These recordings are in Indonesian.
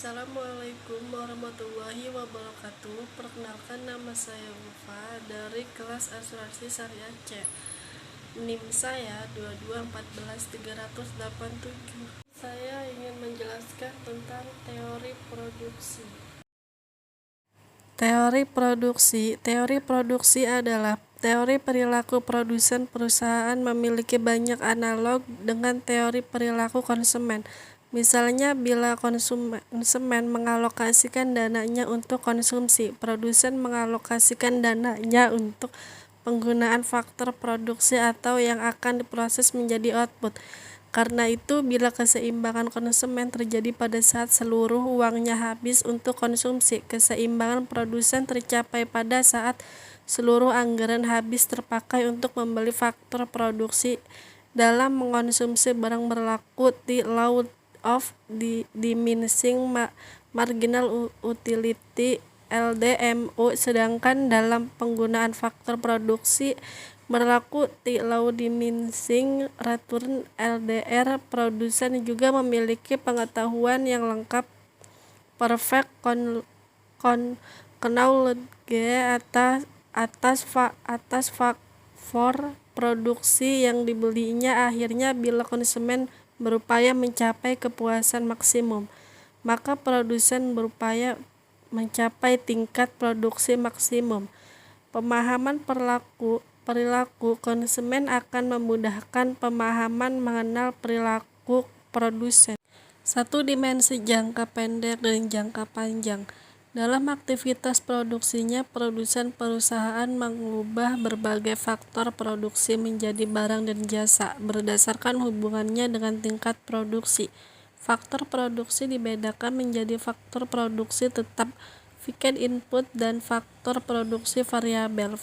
Assalamualaikum warahmatullahi wabarakatuh. Perkenalkan, nama saya Ufa dari kelas Asuransi Syariah C. NIM saya 2214387. Saya ingin menjelaskan tentang teori produksi. Teori produksi adalah teori perilaku produsen perusahaan memiliki banyak analog dengan teori perilaku konsumen. Misalnya, bila konsumen mengalokasikan dananya untuk konsumsi, produsen mengalokasikan dananya untuk penggunaan faktor produksi atau yang akan diproses menjadi output. Karena itu, bila keseimbangan konsumen terjadi pada saat seluruh uangnya habis untuk konsumsi, keseimbangan produsen tercapai pada saat seluruh anggaran habis terpakai untuk membeli faktor produksi. Dalam mengonsumsi barang berlaku the law of diminishing marginal utility (LDMU), sedangkan dalam penggunaan faktor produksi berlaku the law diminishing return (LDR). Produsen juga memiliki pengetahuan yang lengkap perfect knowledge atas faktor produksi yang dibelinya. Akhirnya, bila konsumen berupaya mencapai kepuasan maksimum, maka produsen berupaya mencapai tingkat produksi maksimum. Pemahaman perilaku konsumen akan memudahkan pemahaman mengenal perilaku produsen. Satu dimensi jangka pendek dan jangka panjang. Dalam aktivitas produksinya, produsen perusahaan mengubah berbagai faktor produksi menjadi barang dan jasa berdasarkan hubungannya dengan tingkat produksi. Faktor produksi dibedakan menjadi faktor produksi tetap (fixed input) dan faktor produksi variabel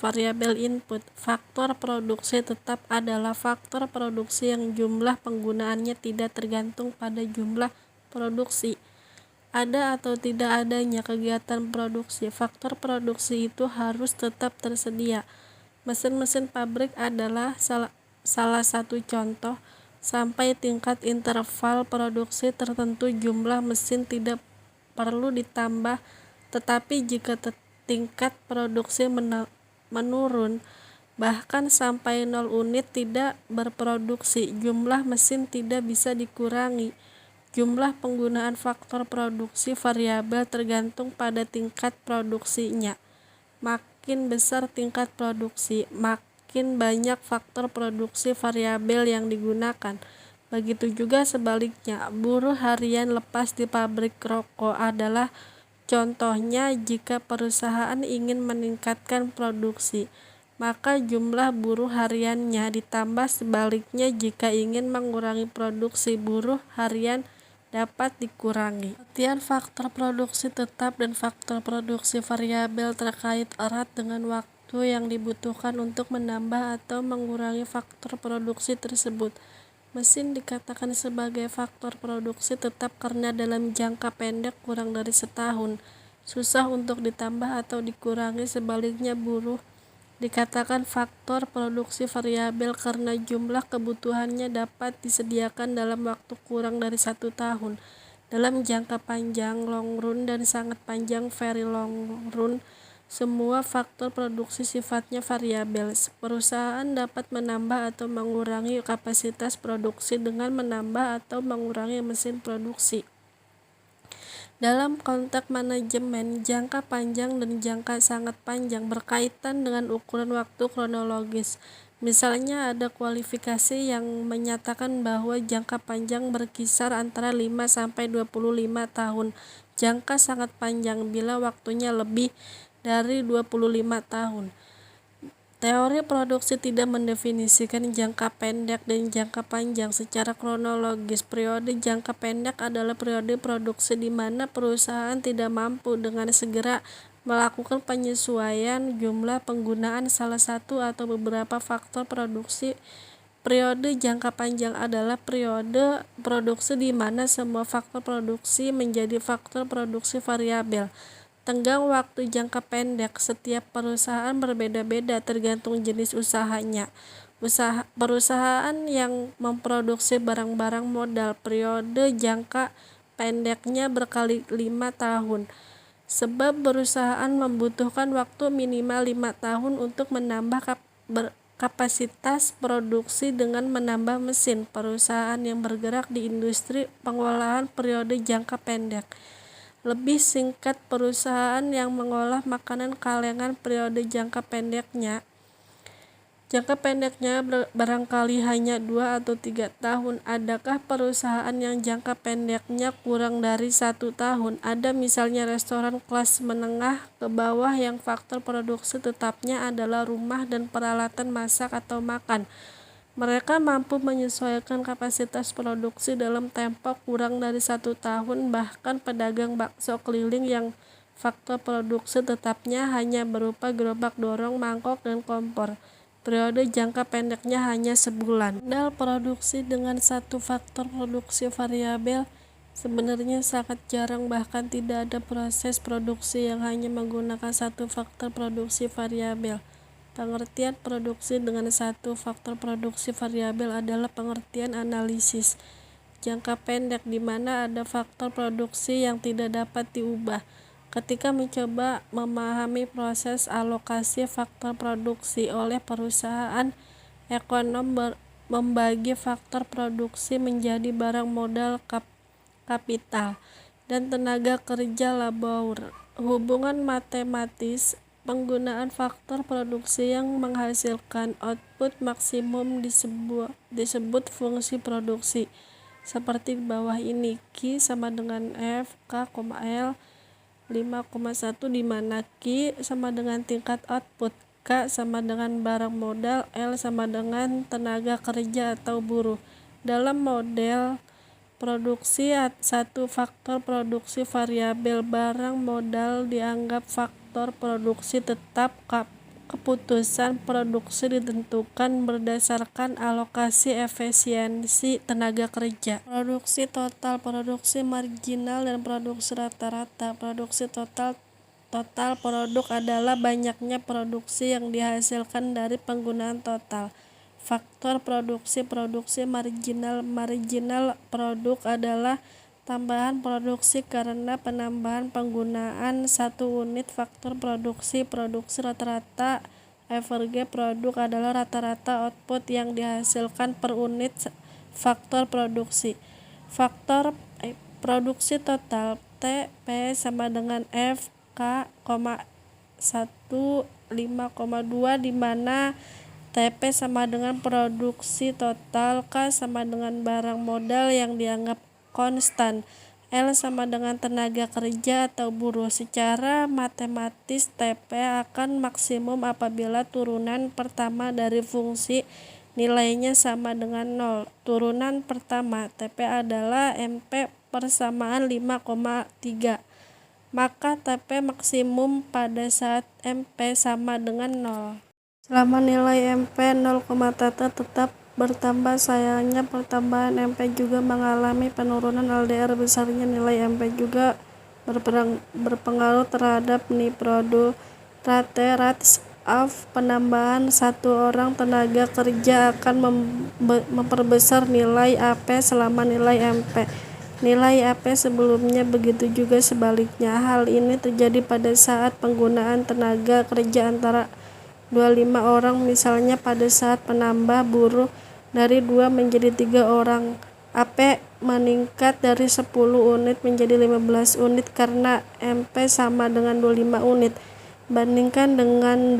input. Faktor produksi tetap adalah faktor produksi yang jumlah penggunaannya tidak tergantung pada jumlah produksi. Ada atau tidak adanya kegiatan produksi, faktor produksi itu harus tetap tersedia. Mesin-mesin pabrik adalah salah satu contoh. Sampai tingkat interval produksi tertentu, jumlah mesin tidak perlu ditambah, tetapi jika tingkat produksi menurun, bahkan sampai 0 unit tidak berproduksi, jumlah mesin tidak bisa dikurangi. Jumlah penggunaan faktor produksi variabel tergantung pada tingkat produksinya. Makin besar tingkat produksi, makin banyak faktor produksi variabel yang digunakan. Begitu juga sebaliknya. Buruh harian lepas di pabrik rokok adalah contohnya. Jika perusahaan ingin meningkatkan produksi, maka jumlah buruh hariannya ditambah. Sebaliknya, jika ingin mengurangi produksi, buruh harian dapat dikurangi. Pengertian faktor produksi tetap dan faktor produksi variabel terkait erat dengan waktu yang dibutuhkan untuk menambah atau mengurangi faktor produksi tersebut. Mesin dikatakan sebagai faktor produksi tetap karena dalam jangka pendek kurang dari setahun susah untuk ditambah atau dikurangi. Sebaliknya, buruh dikatakan faktor produksi variabel karena jumlah kebutuhannya dapat disediakan dalam waktu kurang dari 1 tahun. Dalam jangka panjang (long run) dan sangat panjang (very long run), semua faktor produksi sifatnya variabel. Perusahaan dapat menambah atau mengurangi kapasitas produksi dengan menambah atau mengurangi mesin produksi. Dalam konteks manajemen, jangka panjang dan jangka sangat panjang berkaitan dengan ukuran waktu kronologis. Misalnya, ada kualifikasi yang menyatakan bahwa jangka panjang berkisar antara 5-25 tahun. Jangka sangat panjang bila waktunya lebih dari 25 tahun. Teori produksi tidak mendefinisikan jangka pendek dan jangka panjang secara kronologis. Periode jangka pendek adalah periode produksi di mana perusahaan tidak mampu dengan segera melakukan penyesuaian jumlah penggunaan salah satu atau beberapa faktor produksi. Periode jangka panjang adalah periode produksi di mana semua faktor produksi menjadi faktor produksi variabel. Tenggang waktu jangka pendek setiap perusahaan berbeda-beda tergantung jenis usahanya. Perusahaan yang memproduksi barang-barang modal, periode jangka pendeknya berkali 5 tahun. Sebab perusahaan membutuhkan waktu minimal 5 tahun untuk menambah kapasitas produksi dengan menambah mesin. Perusahaan yang bergerak di industri pengolahan periode jangka pendek. Lebih singkat, perusahaan yang mengolah makanan kalengan periode jangka pendeknya barangkali hanya 2 atau 3 tahun. Adakah perusahaan yang jangka pendeknya kurang dari 1 tahun? Ada, misalnya restoran kelas menengah ke bawah yang faktor produksi tetapnya adalah rumah dan peralatan masak atau makan. Mereka mampu menyesuaikan kapasitas produksi dalam tempo kurang dari 1 tahun. Bahkan pedagang bakso keliling yang faktor produksi tetapnya hanya berupa gerobak dorong, mangkok, dan kompor, periode jangka pendeknya hanya sebulan. Modal produksi dengan satu faktor produksi variabel sebenarnya sangat jarang, bahkan tidak ada proses produksi yang hanya menggunakan satu faktor produksi variabel. Pengertian produksi dengan satu faktor produksi variabel adalah pengertian analisis jangka pendek di mana ada faktor produksi yang tidak dapat diubah. Ketika mencoba memahami proses alokasi faktor produksi oleh perusahaan, ekonom membagi faktor produksi menjadi barang modal, kapital, dan tenaga kerja labor. Hubungan matematis penggunaan faktor produksi yang menghasilkan output maksimum disebut fungsi produksi. Seperti di bawah ini, Q sama dengan F, K, L 5,1, di mana Q sama dengan tingkat output, K sama dengan barang modal, L sama dengan tenaga kerja atau buruh. Dalam model produksi satu faktor produksi variabel, barang modal dianggap faktor produksi tetap. Keputusan produksi ditentukan berdasarkan alokasi efisiensi tenaga kerja. Produksi total, produksi marginal, dan produksi rata-rata. Produksi total produk adalah banyaknya produksi yang dihasilkan dari penggunaan total. Faktor produksi marginal produk adalah tambahan produksi karena penambahan penggunaan satu unit. Faktor produksi rata-rata average produk adalah rata-rata output yang dihasilkan per unit faktor produksi. Faktor produksi total TP sama dengan F K, 1 5,2, di mana TP sama dengan produksi total, K sama dengan barang modal yang dianggap konstan, L sama dengan tenaga kerja atau buruh. Secara matematis, TP akan maksimum apabila turunan pertama dari fungsi nilainya sama dengan 0. Turunan pertama TP adalah MP persamaan 5,3. Maka TP maksimum pada saat MP sama dengan 0. Selama nilai MP 0, tetap bertambah. Sayangnya pertambahan MP juga mengalami penurunan LDR. Besarnya nilai MP juga berpengaruh terhadap rate of penambahan satu orang tenaga kerja akan memperbesar nilai AP selama nilai MP. Nilai AP sebelumnya, begitu juga sebaliknya. Hal ini terjadi pada saat penggunaan tenaga kerja antara 25 orang, misalnya pada saat penambah buruh dari 2 menjadi 3 orang. AP meningkat dari 10 unit menjadi 15 unit karena MP sama dengan 25 unit. Bandingkan dengan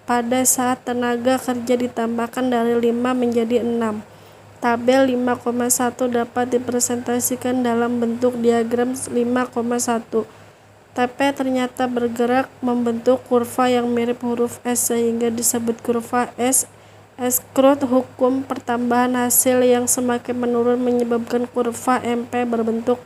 pada saat tenaga kerja ditambahkan dari 5 menjadi 6. Tabel 5,1 dapat dipresentasikan dalam bentuk diagram 5,1. TP ternyata bergerak membentuk kurva yang mirip huruf S sehingga disebut kurva S. Schröd hukum pertambahan hasil yang semakin menurun menyebabkan kurva MP berbentuk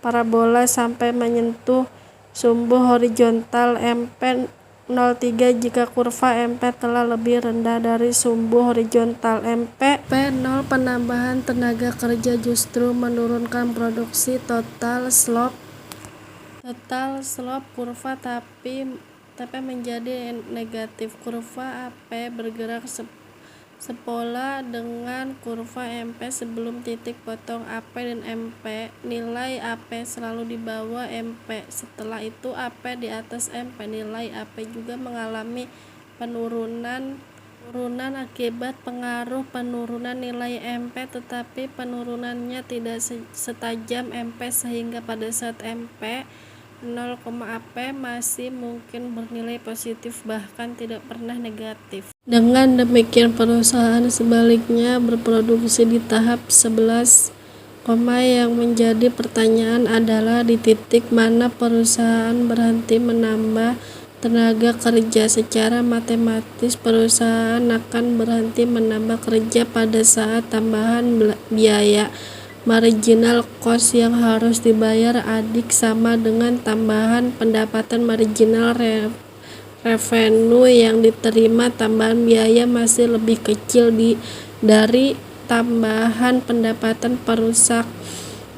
parabola sampai menyentuh sumbu horizontal MP 0,3 jika kurva MP telah lebih rendah dari sumbu horizontal MP 0. Penambahan tenaga kerja justru menurunkan produksi total slope kurva, tapi TP menjadi negatif. Kurva AP bergerak Sepola dengan kurva MP sebelum titik potong AP dan MP, nilai AP selalu di bawah MP. Setelah itu AP di atas MP. Nilai AP juga mengalami penurunan akibat pengaruh penurunan nilai MP, tetapi penurunannya tidak setajam MP sehingga pada saat MP 0, AP masih mungkin bernilai positif bahkan tidak pernah negatif. Dengan demikian perusahaan sebaliknya berproduksi di tahap 11, yang menjadi pertanyaan adalah di titik mana perusahaan berhenti menambah tenaga kerja. Secara matematis perusahaan akan berhenti menambah kerja pada saat tambahan biaya marginal cost yang harus dibayar adik sama dengan tambahan pendapatan marginal revenue yang diterima. Tambahan biaya masih lebih kecil dari tambahan pendapatan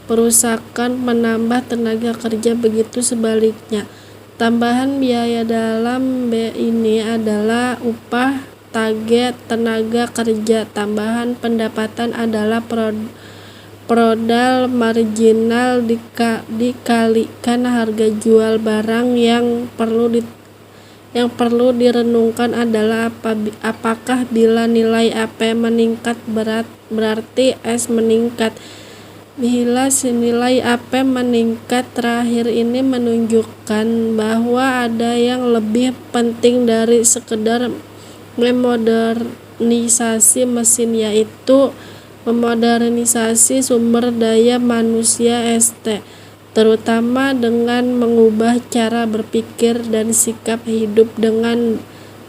perusakan menambah tenaga kerja. Begitu sebaliknya, tambahan biaya dalam B ini adalah upah target tenaga kerja, tambahan pendapatan adalah prodal marginal dikalikan harga jual barang. Yang perlu direnungkan adalah apakah bila nilai AP meningkat berarti S meningkat. Bila nilai AP meningkat, terakhir ini menunjukkan bahwa ada yang lebih penting dari sekedar memodernisasi mesin, yaitu memodernisasi sumber daya manusia ST, terutama dengan mengubah cara berpikir dan sikap hidup. Dengan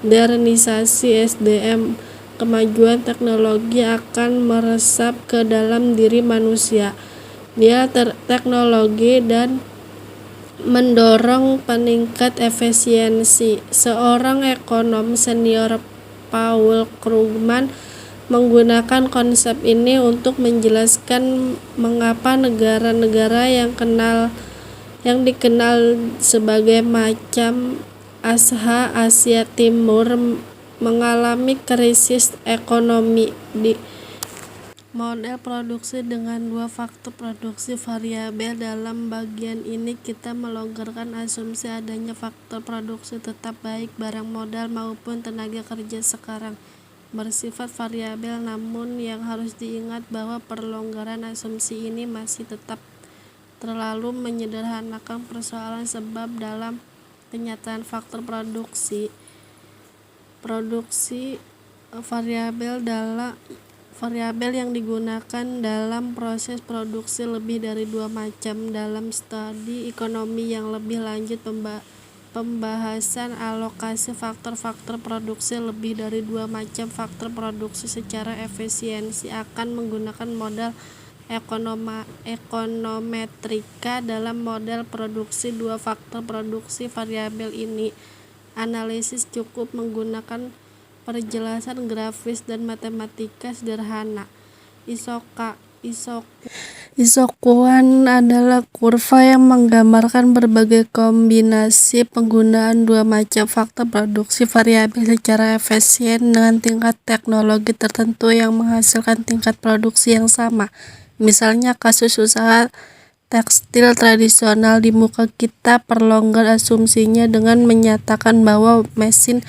modernisasi SDM, kemajuan teknologi akan meresap ke dalam diri manusia. Dia teknologi dan mendorong peningkat efisiensi. Seorang ekonom senior, Paul Krugman, menggunakan konsep ini untuk menjelaskan mengapa negara-negara yang dikenal sebagai macam Asia Timur mengalami krisis ekonomi. Di model produksi dengan dua faktor produksi variabel, dalam bagian ini kita melonggarkan asumsi adanya faktor produksi tetap baik barang modal maupun tenaga kerja sekarang bersifat variabel. Namun yang harus diingat bahwa pelonggaran asumsi ini masih tetap terlalu menyederhanakan persoalan, sebab dalam kenyataan faktor produksi variabel yang digunakan dalam proses produksi lebih dari dua macam. Dalam studi ekonomi yang lebih lanjut, pembahasan alokasi faktor-faktor produksi lebih dari dua macam faktor produksi secara efisiensi akan menggunakan model ekonometrika. Dalam model produksi dua faktor produksi variabel ini, analisis cukup menggunakan perjelasan grafis dan matematika sederhana. Isokuan adalah kurva yang menggambarkan berbagai kombinasi penggunaan dua macam faktor produksi variabel secara efisien dengan tingkat teknologi tertentu yang menghasilkan tingkat produksi yang sama. Misalnya kasus usaha tekstil tradisional. Di muka kita perlonggar asumsinya dengan menyatakan bahwa mesin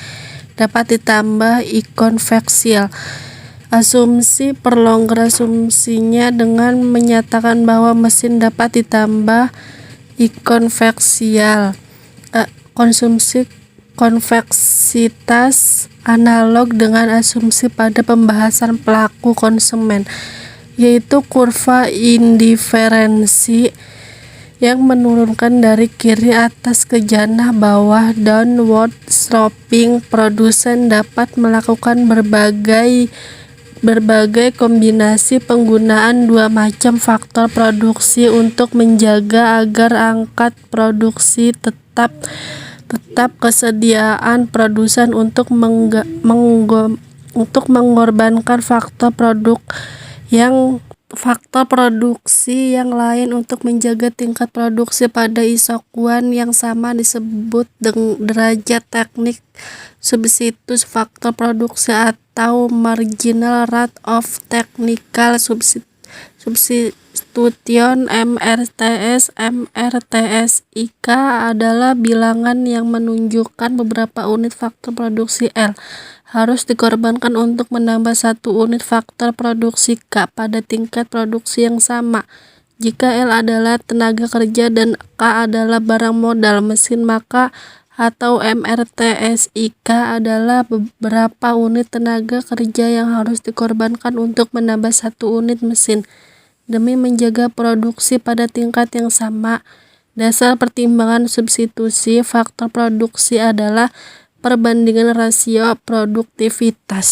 dapat ditambah konveksial. Asumsi perlonggar asumsinya dengan menyatakan bahwa mesin dapat ditambah konveksial. Konsumsi konveksitas analog dengan asumsi pada pembahasan pelaku konsumen, yaitu kurva indiferensi yang menurunkan dari kiri atas ke jannah bawah, downward sloping. Produsen dapat melakukan berbagai kombinasi penggunaan dua macam faktor produksi untuk menjaga agar angka produksi tetap kesediaan produsen untuk mengorbankan faktor produk yang faktor produksi yang lain untuk menjaga tingkat produksi pada isokuan yang sama disebut derajat teknik substitusi faktor produksi atau marginal rate of technical substitution. MRTS/IK adalah bilangan yang menunjukkan beberapa unit faktor produksi L harus dikorbankan untuk menambah satu unit faktor produksi K pada tingkat produksi yang sama. Jika L adalah tenaga kerja dan K adalah barang modal mesin, maka atau MRTS/IK adalah beberapa unit tenaga kerja yang harus dikorbankan untuk menambah satu unit mesin demi menjaga produksi pada tingkat yang sama. Dasar pertimbangan substitusi faktor produksi adalah perbandingan rasio produktivitas.